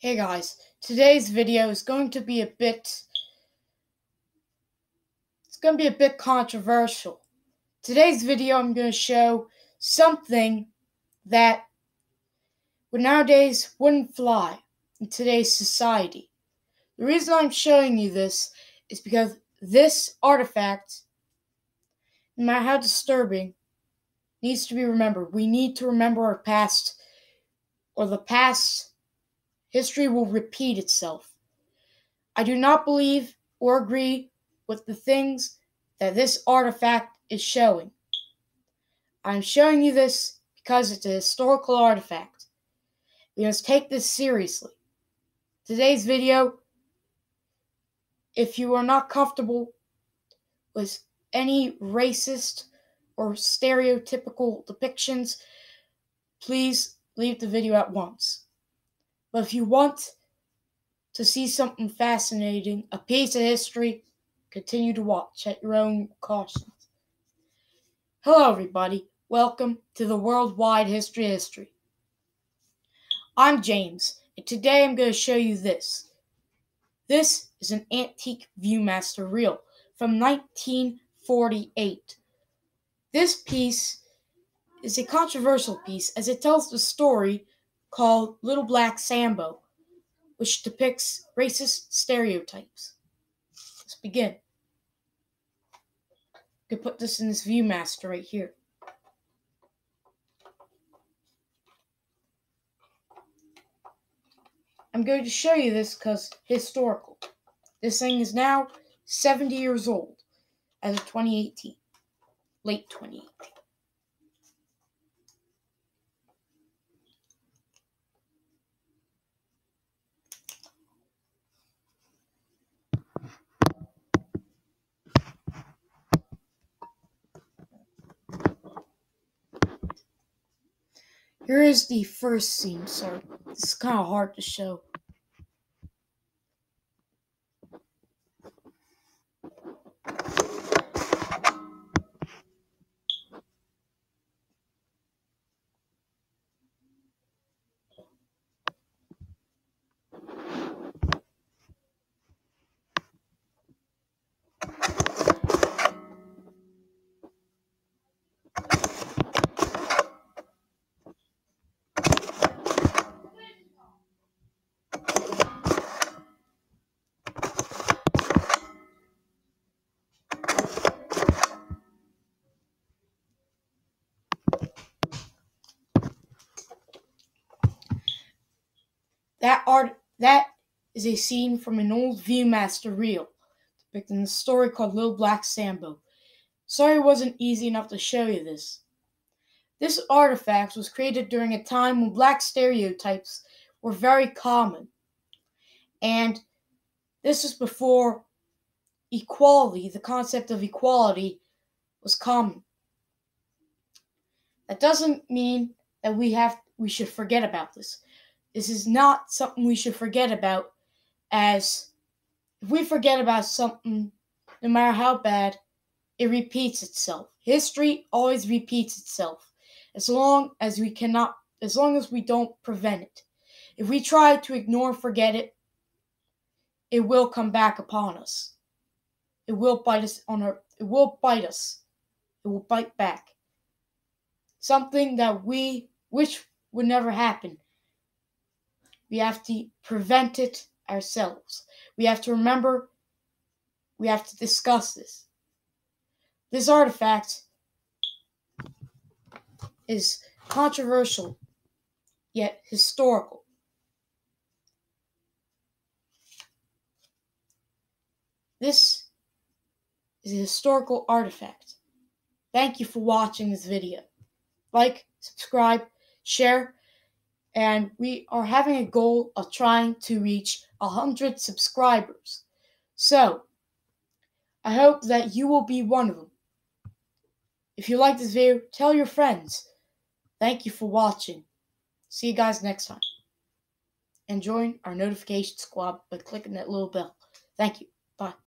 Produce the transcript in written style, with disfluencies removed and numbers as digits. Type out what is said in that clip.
Hey guys, today's video is going to be a bit controversial. Today's video I'm going to show something that nowadays wouldn't fly in today's society. The reason I'm showing you this is because this artifact, no matter how disturbing, needs to be remembered. We need to remember our past, or the past history will repeat itself. I do not believe or agree with the things that this artifact is showing. I'm showing you this because it's a historical artifact. We must take this seriously. Today's video, if you are not comfortable with any racist or stereotypical depictions, please leave the video at once. But if you want to see something fascinating, a piece of history, continue to watch at your own caution. Hello everybody, welcome to the Worldwide History of History. I'm James, and today I'm going to show you this. This is an antique Viewmaster reel from 1948. This piece is a controversial piece as it tells the story called Little Black Sambo, which depicts racist stereotypes. Let's begin. I could put this in this Viewmaster right here. I'm going to show you this because historical. This thing is now 70 years old as of 2018. Late 2018. Here is the first scene, so this is kind of hard to show. That is a scene from an old Viewmaster reel depicting the story called Little Black Sambo. Sorry it wasn't easy enough to show you this. This artifact was created during a time when black stereotypes were very common. And this was before equality, the concept of equality, was common. That doesn't mean that we should forget about this. This is not something we should forget about, as if we forget about something, no matter how bad, it repeats itself. History always repeats itself, as long as we don't prevent it. If we try to ignore and forget it, it will come back upon us. It will bite us it will bite us. It will bite back. Something that we wish would never happen. We have to prevent it ourselves. We have to remember, we have to discuss this. This artifact is controversial, yet historical. This is a historical artifact. Thank you for watching this video. Like, subscribe, share, and we are having a goal of trying to reach 100 subscribers. So, I hope that you will be one of them. If you like this video, tell your friends. Thank you for watching. See you guys next time. And join our notification squad by clicking that little bell. Thank you. Bye.